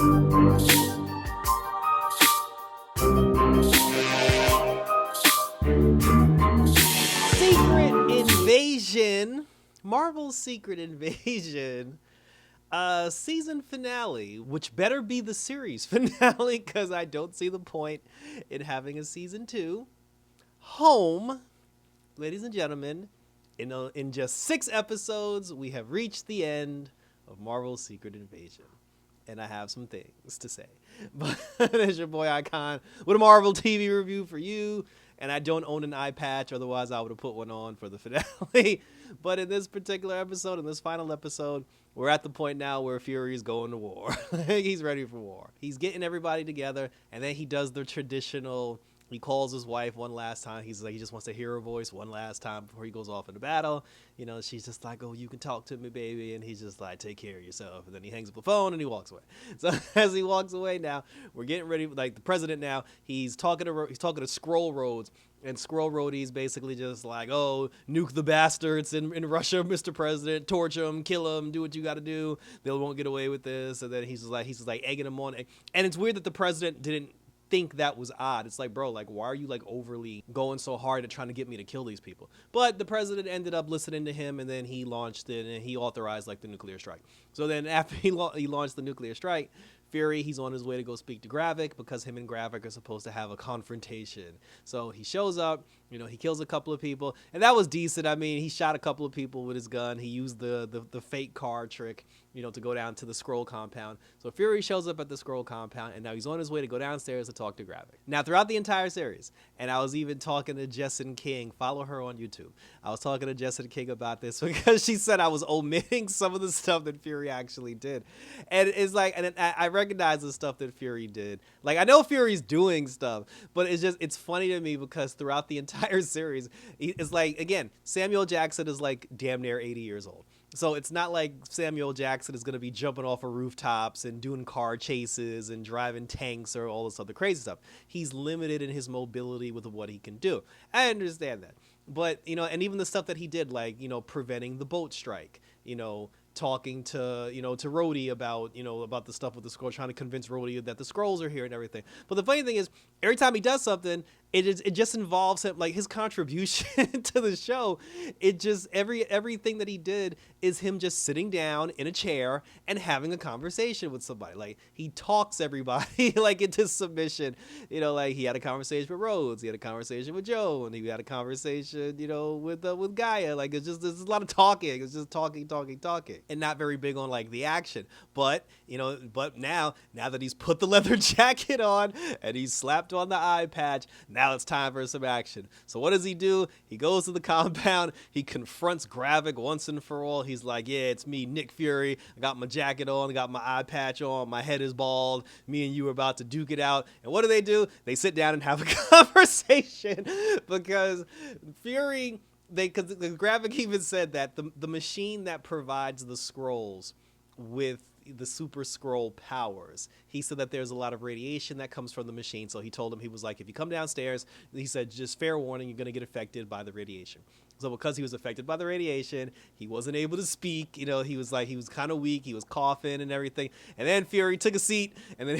Secret Invasion, Marvel's Secret Invasion, season finale, which better be the series finale because I don't see the point in having a season 2. Home, ladies and gentlemen, in just 6 episodes, we have reached the end of Marvel's Secret Invasion. And I have some things to say. But there's your boy Icon with a Marvel TV review for you. And I don't own an eye patch, otherwise I would have put one on for the finale. But in this particular episode, in this final episode, we're at the point now where Fury is going to war. He's ready for war. He's getting everybody together, and then he does the traditional, he calls his wife one last time. He's like, he just wants to hear her voice one last time before he goes off into battle. You know, she's just like, oh, you can talk to me, baby. And he's just like, take care of yourself. And then he hangs up the phone and he walks away. So as he walks away now, we're getting ready, like the president now, he's talking to Scroll Roads. And Scroll Roadie's basically just like, oh, nuke the bastards in Russia, Mr. President, torch them, kill them, do what you got to do. They won't get away with this. And then he's just like egging them on. And it's weird that the president didn't think that was odd. It's like, bro, like, why are you like overly going so hard at trying to get me to kill these people? But the president ended up listening to him, and then he launched it, and he authorized like the nuclear strike. So then after he launched the nuclear strike, Fury, he's on his way to go speak to Gravik because him and Gravik are supposed to have a confrontation. So he shows up, you know, he kills a couple of people, and that was decent. I mean, he shot a couple of people with his gun. He used the fake car trick, you know, to go down to the Skrull compound. So Fury shows up at the Skrull compound, and now he's on his way to go downstairs to talk to Gravik. Now, throughout the entire series, and I was even talking to Jessin King, follow her on YouTube. I was talking to Jessin King about this because she said I was omitting some of the stuff that Fury actually did. And it's like, and I recognize the stuff that Fury did. Like, I know Fury's doing stuff, but it's funny to me because throughout the entire series, it's like, again, Samuel Jackson is like damn near 80 years old. So it's not like Samuel Jackson is going to be jumping off of rooftops and doing car chases and driving tanks or all this other crazy stuff. He's limited in his mobility with what he can do. I understand that. But, you know, and even the stuff that he did, like, you know, preventing the boat strike, you know, talking to, you know, to Rhodey about, you know, about the stuff with the Skrull, trying to convince Rhodey that the Skrulls are here and everything. But the funny thing is, every time he does something, it just involves him, like his contribution to the show. It just, everything that he did is him just sitting down in a chair and having a conversation with somebody. Like, he talks everybody like into submission. You know, like he had a conversation with Rhodes, he had a conversation with Joe, and he had a conversation, you know, with Gaia. Like, it's just, there's a lot of talking. It's just talking, and not very big on like the action. But, you know, but now that he's put the leather jacket on and he's slapped on the eye patch, now it's time for some action. So what does he do? He goes to the compound. He confronts Gravik once and for all. He's like, yeah, it's me, Nick Fury. I got my jacket on. I got my eye patch on. My head is bald. Me and you are about to duke it out. And what do? They sit down and have a conversation because Fury... because Gravik even said that the machine that provides the Skrulls with the super Skrull powers, he said that there's a lot of radiation that comes from the machine. So he told him, he was like, if you come downstairs, he said, just fair warning, you're going to get affected by the radiation. So because he was affected by the radiation, he wasn't able to speak. You know, he was kind of weak. He was coughing and everything. And then Fury took a seat, and then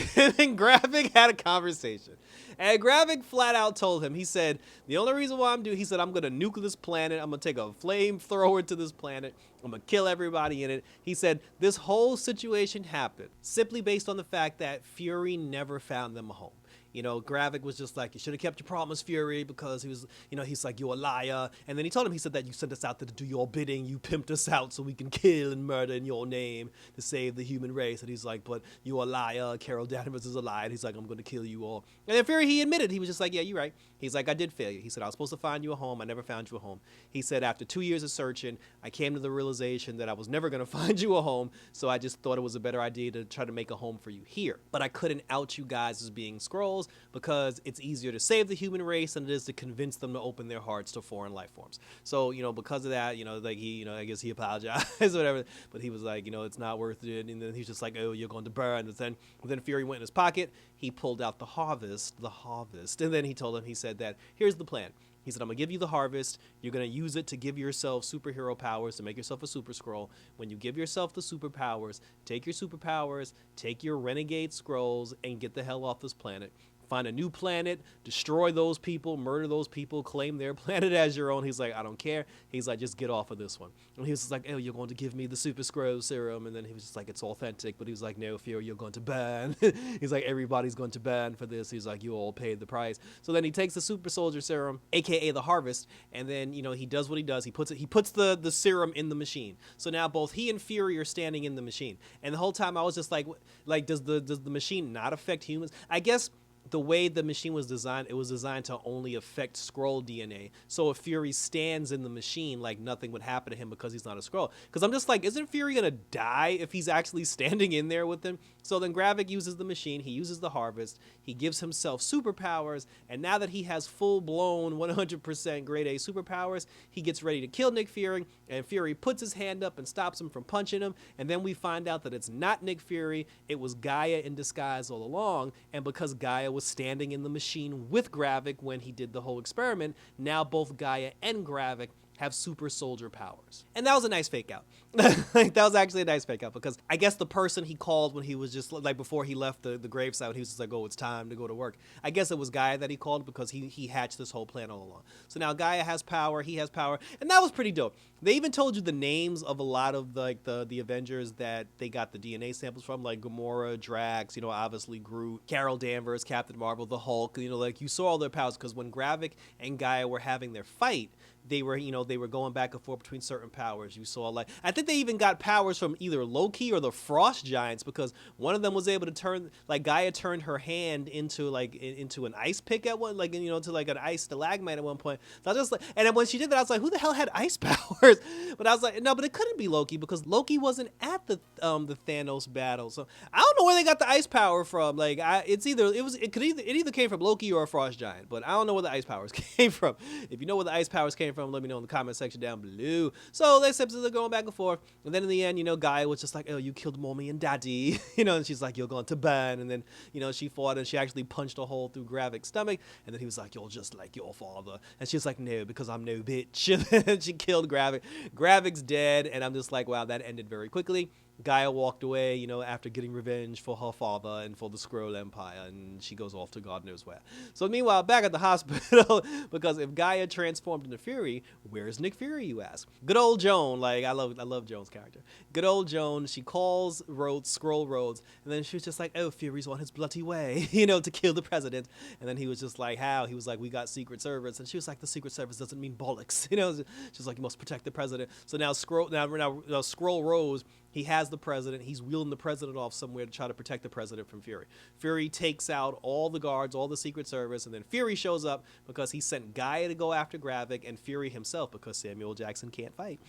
Gravik had a conversation. And Gravik flat out told him, he said, the only reason why I'm going to nuke this planet. I'm going to take a flamethrower to this planet. I'm going to kill everybody in it. He said, this whole situation happened simply based on the fact that Fury never found them a home. You know, Gravik was just like, you should have kept your promise, Fury, because he was, you know, he's like, you're a liar. And then he told him, he said that you sent us out to do your bidding. You pimped us out so we can kill and murder in your name to save the human race. And he's like, but you're a liar. Carol Danvers is a liar. And he's like, I'm going to kill you all. And then Fury, he admitted, he was just like, yeah, you're right. He's like, I did fail you. He said, I was supposed to find you a home. I never found you a home. He said, after 2 years of searching, I came to the realization that I was never going to find you a home. So I just thought it was a better idea to try to make a home for you here. But I couldn't out you guys as being Skrulls because it's easier to save the human race than it is to convince them to open their hearts to foreign life forms. So, you know, because of that, you know, like he, you know, I guess he apologized or whatever, but he was like, you know, it's not worth it. And then he's just like, oh, you're going to burn. And then Fury went in his pocket. He pulled out the harvest. And then he told him, he said that, here's the plan. He said, I'm going to give you the harvest. You're going to use it to give yourself superhero powers, to make yourself a super scroll. When you give yourself the superpowers, take your superpowers, take your renegade scrolls, and get the hell off this planet. Find a new planet, destroy those people, murder those people, claim their planet as your own. He's like, I don't care. He's like, just get off of this one. And he was just like, oh, you're going to give me the super scroll serum. And then he was just like, it's authentic. But he was like, no, Fury, you're going to burn. He's like, everybody's going to burn for this. He's like, you all paid the price. So then he takes the super soldier serum, aka the harvest, and then, he does what he does. He puts the serum in the machine. So now both he and Fury are standing in the machine. And the whole time I was just like does the machine not affect humans? I guess the way the machine was designed, it was designed to only affect Skrull DNA. So if Fury stands in the machine, like nothing would happen to him because he's not a Skrull. Because I'm just like, isn't Fury gonna die if he's actually standing in there with him? So then Gravik uses the machine, he uses the harvest, he gives himself superpowers, and now that he has full-blown 100% grade A superpowers, he gets ready to kill Nick Fury, and Fury puts his hand up and stops him from punching him, and then we find out that it's not Nick Fury, it was Gaia in disguise all along, and because Gaia was standing in the machine with Gravik when he did the whole experiment, now both Gaia and Gravik have super soldier powers. And that was a nice fake out. That was actually a nice fake out, because I guess the person he called when he was just like before he left the gravesite, he was just like, oh, it's time to go to work. I guess it was Gaia that he called because he hatched this whole plan all along. So now Gaia has power, he has power, and that was pretty dope. They even told you the names of a lot of the Avengers that they got the DNA samples from, like Gamora, Drax, obviously Groot, Carol Danvers, Captain Marvel, the Hulk, like you saw all their powers, because when Gravik and Gaia were having their fight, they were going back and forth between certain powers. You saw, like, I think they even got powers from either Loki or the Frost Giants, because one of them was able to turn, like, Gaia turned her hand into an ice pick at one, like, to like an ice stalagmite at one point. So I was just like, and then when she did that, I was like, who the hell had ice powers? But I was like, no, but it couldn't be Loki, because Loki wasn't at the Thanos battle. So I don't know where they got the ice power from. Like, it either came from Loki or a Frost Giant, but I don't know where the ice powers came from. If you know where the ice powers came from, let me know in the comment section down below. So they are going back and forth, and then in the end, Gaia was just like, oh, you killed mommy and daddy, and she's like, you're going to burn. And then she fought, and she actually punched a hole through Gravik's stomach, and then he was like, you're just like your father. And she's like, no, because I'm no bitch. And she killed Gravik. Gravik's dead, and I'm just like, wow, that ended very quickly. Gaia walked away, after getting revenge for her father and for the Skrull Empire, and she goes off to God knows where. So meanwhile, back at the hospital, because if Gaia transformed into Fury, where's Nick Fury, you ask? Good old Joan, like, I love Joan's character. Good old Joan, she calls Rhodes, Skrull Rhodes, and then she was just like, oh, Fury's on his bloody way, to kill the president. And then he was just like, how? He was like, we got Secret Service. And she was like, the Secret Service doesn't mean bollocks, She's like, you must protect the president. So now Skrull Rhodes, he has the president. He's wheeling the president off somewhere to try to protect the president from Fury. Fury takes out all the guards, all the Secret Service, and then Fury shows up because he sent Gaia to go after Gravik, and Fury himself, because Samuel Jackson can't fight.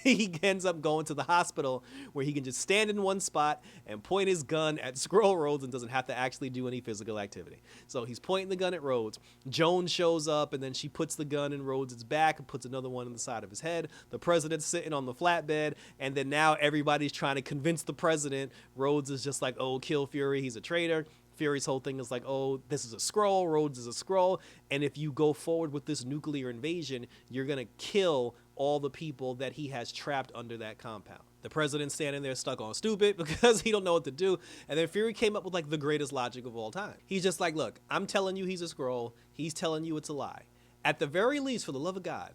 He ends up going to the hospital where he can just stand in one spot and point his gun at Skrull Rhodes and doesn't have to actually do any physical activity. So he's pointing the gun at Rhodes. Joan shows up, and then she puts the gun in Rhodes' back and puts another one in the side of his head. The president's sitting on the flatbed, and then now everybody's trying to convince the president. Rhodes is just like, oh, kill Fury, he's a traitor. Fury's whole thing is like, oh, this is a Skrull, Rhodes is a Skrull, and if you go forward with this nuclear invasion, you're gonna kill all the people that he has trapped under that compound. The president's standing there stuck on stupid because he don't know what to do, and then Fury came up with like the greatest logic of all time. He's just like, look, I'm telling you he's a Skrull, he's telling you it's a lie. At the very least, for the love of God,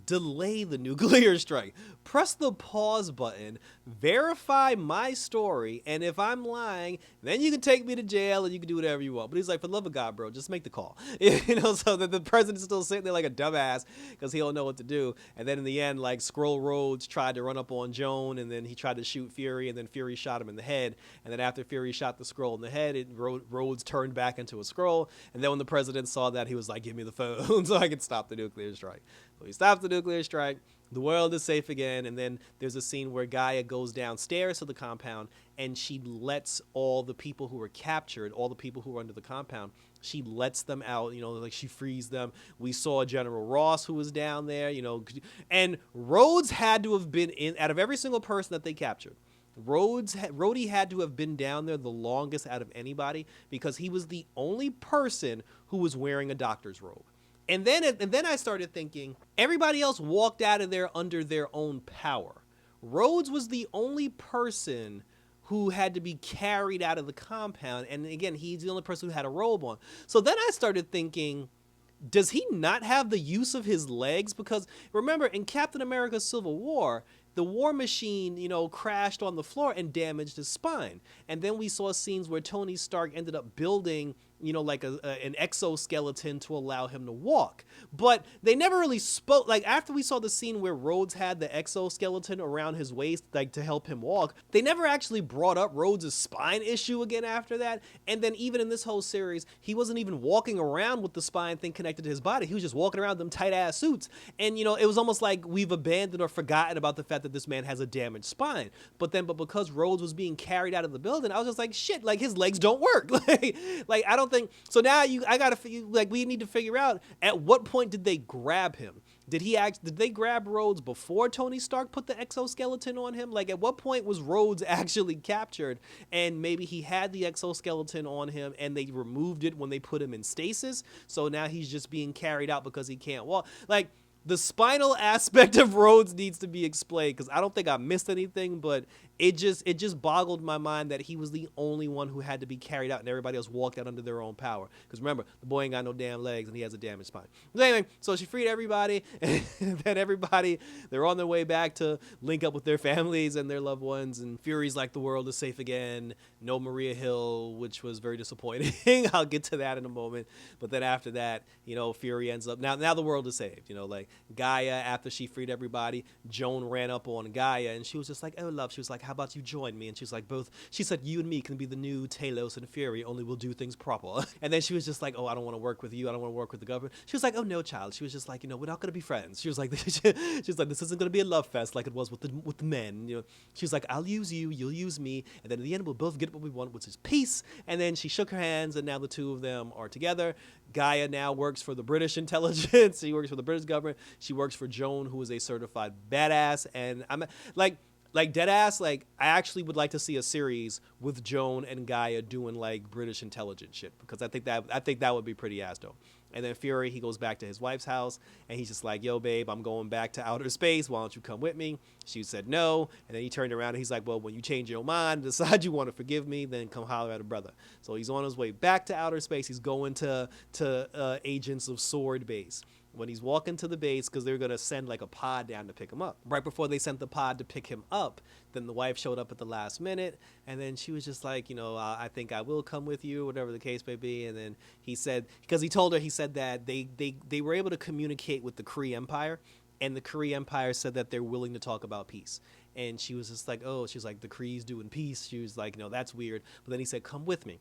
delay the nuclear strike. Press the pause button, verify my story, and if I'm lying, then you can take me to jail and you can do whatever you want. But he's like, for the love of God, bro, just make the call. So that the president's still sitting there like a dumbass because he don't know what to do. And then in the end, like, Skrull Rhodes tried to run up on Joan, and then he tried to shoot Fury, and then Fury shot him in the head. And then after Fury shot the Skrull in the head, Rhodes turned back into a Skrull. And then when the president saw that, he was like, give me the phone so I can stop the nuclear strike. So he stops the nuclear strike. The world is safe again, and then there's a scene where Gaia goes downstairs to the compound, and she lets all the people who were captured, all the people who were under the compound, she lets them out, like she frees them. We saw General Ross, who was down there, and Rhodes had to have been in, out of every single person that they captured, Rhodey had to have been down there the longest out of anybody because he was the only person who was wearing a doctor's robe. And then I started thinking everybody else walked out of there under their own power. Rhodes was the only person who had to be carried out of the compound, and again, he's the only person who had a robe on. So then I started thinking, does he not have the use of his legs? Because remember, in Captain America Civil War, the war machine, crashed on the floor and damaged his spine. And then we saw scenes where Tony Stark ended up building, like an exoskeleton to allow him to walk. But they never really spoke. Like, after we saw the scene where Rhodes had the exoskeleton around his waist, like, to help him walk, they never actually brought up Rhodes' spine issue again after that. And then even in this whole series, he wasn't even walking around with the spine thing connected to his body. He was just walking around them tight-ass suits. And, it was almost like we've abandoned or forgotten about the fact that this man has a damaged spine. But because Rhodes was being carried out of the building, I was just like, shit, like, his legs don't work. like I don't think so. Now we need to figure out, at what point did they grab him? Did they grab Rhodes before Tony Stark put the exoskeleton on him? Like, at what point was Rhodes actually captured, and maybe he had the exoskeleton on him and they removed it when they put him in stasis, so now he's just being carried out because he can't walk? Like, the spinal aspect of Rhodes needs to be explained, because I don't think I missed anything, but it just boggled my mind that he was the only one who had to be carried out and everybody else walked out under their own power. Because remember, the boy ain't got no damn legs and he has a damaged spine. But anyway, so she freed everybody, and then everybody, they're on their way back to link up with their families and their loved ones, and Fury's like, the world is safe again. No Maria Hill, which was very disappointing. I'll get to that in a moment. But then after that, Fury ends up, now the world is saved. Like, Gaia, after she freed everybody, Joan ran up on Gaia and she was just like, oh, love, she was like, how about you join me? And she was like, she said, you and me can be the new Talos and Fury, only we'll do things proper. And then she was just like, oh, I don't want to work with you, I don't want to work with the government. She was like, oh, no, child. She was just like, we're not going to be friends. She was like, this isn't going to be a love fest like it was with the men. She was like, I'll use you, you'll use me, and then in the end we'll both get what we want, which is peace. And then she shook her hands, and now the two of them are together. Gaia now works for the British intelligence. She works for the British government. She works for Joan, who is a certified badass. And I'm like deadass, like, I actually would like to see a series with Joan and Gaia doing like British intelligence shit, because I think that would be pretty ass dope. And then Fury, he goes back to his wife's house, and he's just like, yo, babe, I'm going back to outer space. Why don't you come with me? She said no. And then he turned around, and he's like, well, when you change your mind and decide you want to forgive me, then come holler at a brother. So he's on his way back to outer space. He's going to Agents of Sword base. When he's walking to the base, because they're going to send like a pod down to pick him up. Right before they sent the pod to pick him up, then the wife showed up at the last minute, and then she was just like, I think I will come with you, whatever the case may be. And then he said, because he told her, he said that they were able to communicate with the Kree Empire, and the Kree Empire said that they're willing to talk about peace. And she was just like, oh, she's like, the Kree's doing peace. She was like, no, that's weird. But then he said, come with me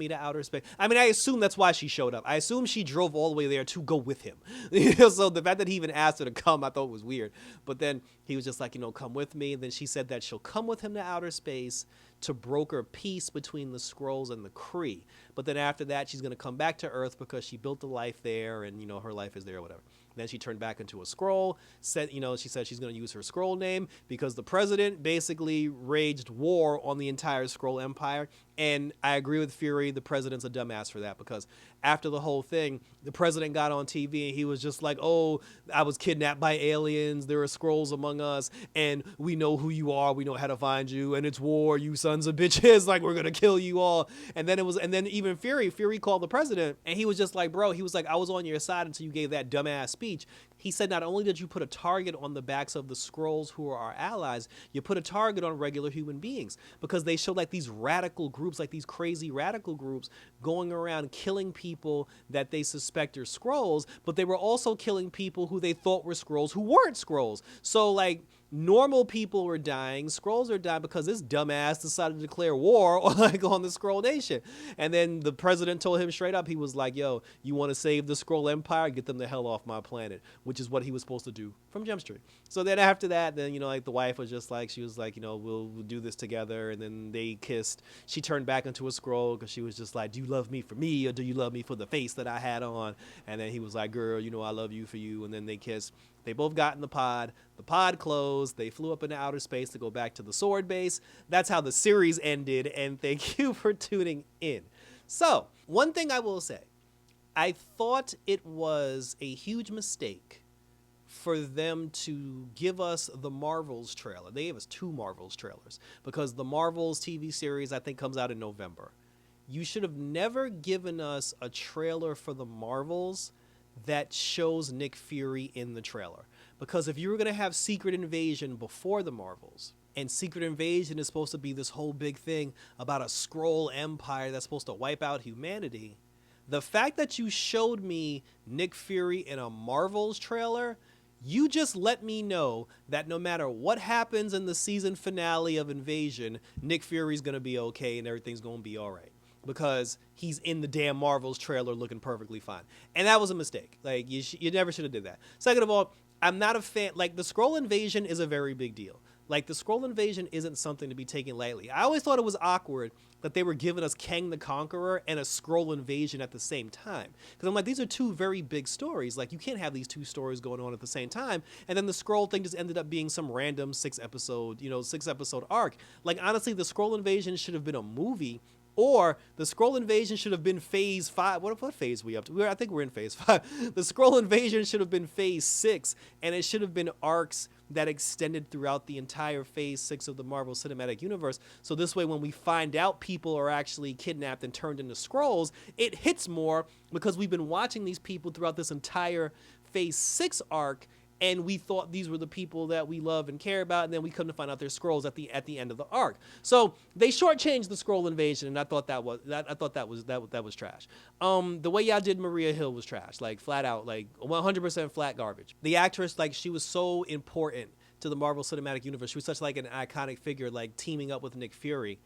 to outer space. I mean, I assume that's why she showed up. I assume she drove all the way there to go with him. So the fact that he even asked her to come, I thought was weird. But then he was just like, come with me. And then she said that she'll come with him to outer space to broker peace between the Skrulls and the Kree. But then after that, she's going to come back to Earth because she built a life there, and, her life is there or whatever. Then she turned back into a Skrull. She said she's going to use her Skrull name because the president basically waged war on the entire Skrull Empire. And I agree with Fury, the president's a dumbass for that, because after the whole thing, the president got on TV and he was just like, oh, I was kidnapped by aliens. There are Skrulls among us, and we know who you are. We know how to find you, and it's war, you sons of bitches. Like, we're going to kill you all. And then even Fury called the president, and he was just like, bro, he was like, I was on your side until you gave that dumbass speech. He said, not only did you put a target on the backs of the Skrulls who are our allies, you put a target on regular human beings, because they showed like these radical groups, like these crazy radical groups going around killing people that they suspect are Skrulls, but they were also killing people who they thought were Skrulls who weren't Skrulls. So like, normal people were dying, Skrulls are dying because this dumbass decided to declare war on the Skrull Nation. And then the president told him straight up, he was like, yo, you want to save the Skrull Empire? Get them the hell off my planet, which is what he was supposed to do from Jump Street. So then after that, then, like, the wife was just like, she was like, we'll do this together. And then they kissed. She turned back into a Skrull because she was just like, do you love me for me, or do you love me for the face that I had on? And then he was like, girl, I love you for you. And then they kissed. They both got in the pod. The pod closed. They flew up into outer space to go back to the Sword base. That's how the series ended, and thank you for tuning in. So, one thing I will say, I thought it was a huge mistake for them to give us the Marvels trailer. They gave us 2 Marvels trailers because the Marvels TV series, I think, comes out in November. You should have never given us a trailer for the Marvels that shows Nick Fury in the trailer. Because if you were going to have Secret Invasion before the Marvels, and Secret Invasion is supposed to be this whole big thing about a Skrull empire that's supposed to wipe out humanity, the fact that you showed me Nick Fury in a Marvels trailer, you just let me know that no matter what happens in the season finale of Invasion, Nick Fury's going to be okay and everything's going to be all right. Because he's in the damn Marvels trailer looking perfectly fine. And that was a mistake. Like, you never should have did that. Second of all, I'm not a fan. Like, the Skrull invasion is a very big deal. Like, the Skrull invasion isn't something to be taken lightly. I always thought it was awkward that they were giving us Kang the Conqueror and a Skrull invasion at the same time. Because I'm like, these are 2 very big stories. Like, you can't have these 2 stories going on at the same time. And then the Skrull thing just ended up being some random 6-episode arc. Like, honestly, the Skrull invasion should have been a movie. Or the Skrull invasion should have been phase 5. What phase are we up to? I think we're in phase 5. The Skrull invasion should have been phase 6, and it should have been arcs that extended throughout the entire phase 6 of the Marvel Cinematic Universe. So this way, when we find out people are actually kidnapped and turned into Skrulls, it hits more because we've been watching these people throughout this entire phase 6 arc, and we thought these were the people that we love and care about, and then we come to find out they're Skrulls at the end of the arc. So they shortchanged the Skrull invasion, and I thought that was trash. The way y'all did Maria Hill was trash, like flat out, like 100% flat garbage. The actress, like, she was so important to the Marvel Cinematic Universe. She was such like an iconic figure, like teaming up with Nick Fury.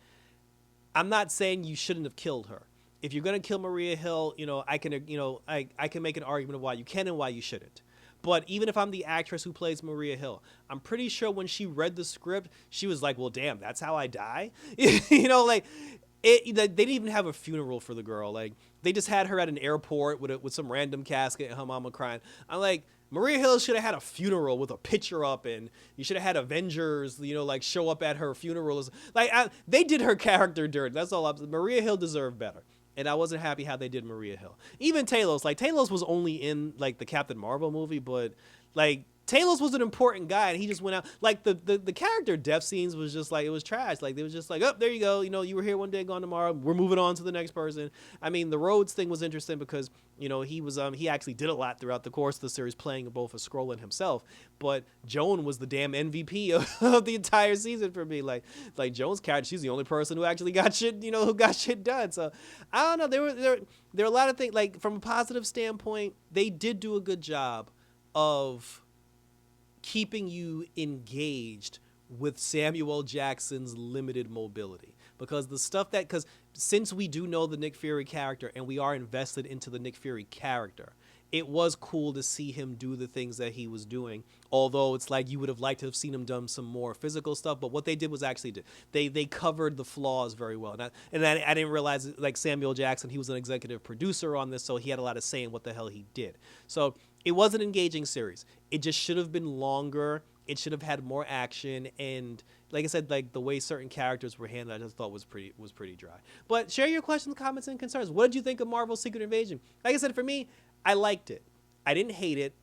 I'm not saying you shouldn't have killed her. If you're gonna kill Maria Hill, I can make an argument of why you can and why you shouldn't. But even if I'm the actress who plays Maria Hill, I'm pretty sure when she read the script, she was like, well, damn, that's how I die? They didn't even have a funeral for the girl. Like, they just had her at an airport with some random casket and her mama crying. I'm like, Maria Hill should have had a funeral with a picture up, and you should have had Avengers, show up at her funeral. Like, they did her character dirt. That's all. Maria Hill deserved better. And I wasn't happy how they did Maria Hill. Even Talos. Like, Talos was only in, like, the Captain Marvel movie, but, like, Talos was an important guy, and he just went out. Like, the character death scenes was just, like, it was trash. Like, they was just like, oh, there you go. You were here one day, gone tomorrow. We're moving on to the next person. I mean, the Rhodes thing was interesting because, he actually did a lot throughout the course of the series, playing both a Skrull and himself. But Joan was the damn MVP of the entire season for me. Like Joan's character, she's the only person who actually got shit, who got shit done. So, I don't know. There are a lot of things, like, from a positive standpoint, they did do a good job of keeping you engaged with Samuel Jackson's limited mobility. Because since we do know the Nick Fury character and we are invested into the Nick Fury character, it was cool to see him do the things that he was doing. Although it's like you would have liked to have seen him done some more physical stuff, but what they did was actually they covered the flaws very well. And I didn't realize, like, Samuel Jackson, he was an executive producer on this, so he had a lot of say in what the hell he did. So it was an engaging series. It just should have been longer. It should have had more action, and like I said, like, the way certain characters were handled, I just thought was pretty dry. But share your questions, comments, and concerns. What did you think of Marvel's Secret Invasion? Like I said, for me, I liked it. I didn't hate it.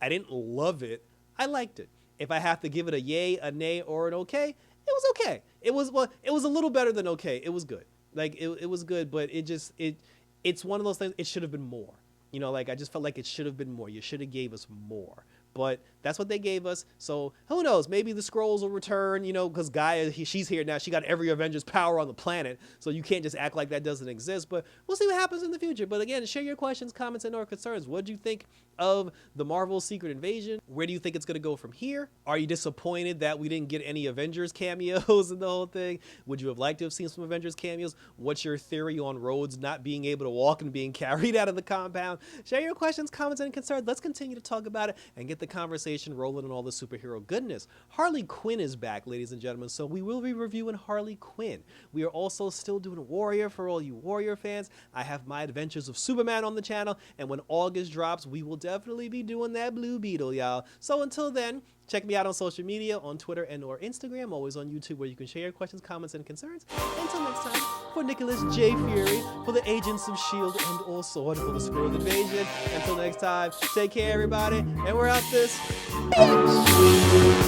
I didn't love it. I liked it. If I have to give it a yay, a nay, or an okay, it was okay. It was a little better than okay. It was good. Like, it was good, but it's one of those things. It should have been more. Like, I just felt like it should have been more. You should have gave us more. But that's what they gave us. So who knows? Maybe the Skrulls will return, because Gaia, she's here now. She got every Avengers power on the planet. So you can't just act like that doesn't exist. But we'll see what happens in the future. But again, share your questions, comments, and or concerns. What do you think of the Marvel Secret Invasion? Where do you think it's going to go from here? Are you disappointed that we didn't get any Avengers cameos in the whole thing? Would you have liked to have seen some Avengers cameos? What's your theory on Rhodes not being able to walk and being carried out of the compound? Share your questions, comments, and concerns. Let's continue to talk about it and get the conversation rolling on all the superhero goodness. Harley Quinn is back, ladies and gentlemen, so we will be reviewing Harley Quinn. We are also still doing Warrior for all you Warrior fans. I have my Adventures of Superman on the channel, and when August drops, we will definitely be doing that Blue Beetle, y'all. So until then, check me out on social media, on Twitter and or Instagram, always on YouTube, where you can share your questions, comments, and concerns. Until next time. for Nicholas J. Fury, for the Agents of S.H.I.E.L.D., and also for the Squirrel Invasion. Until next time, take care, everybody, and we're out this bitch.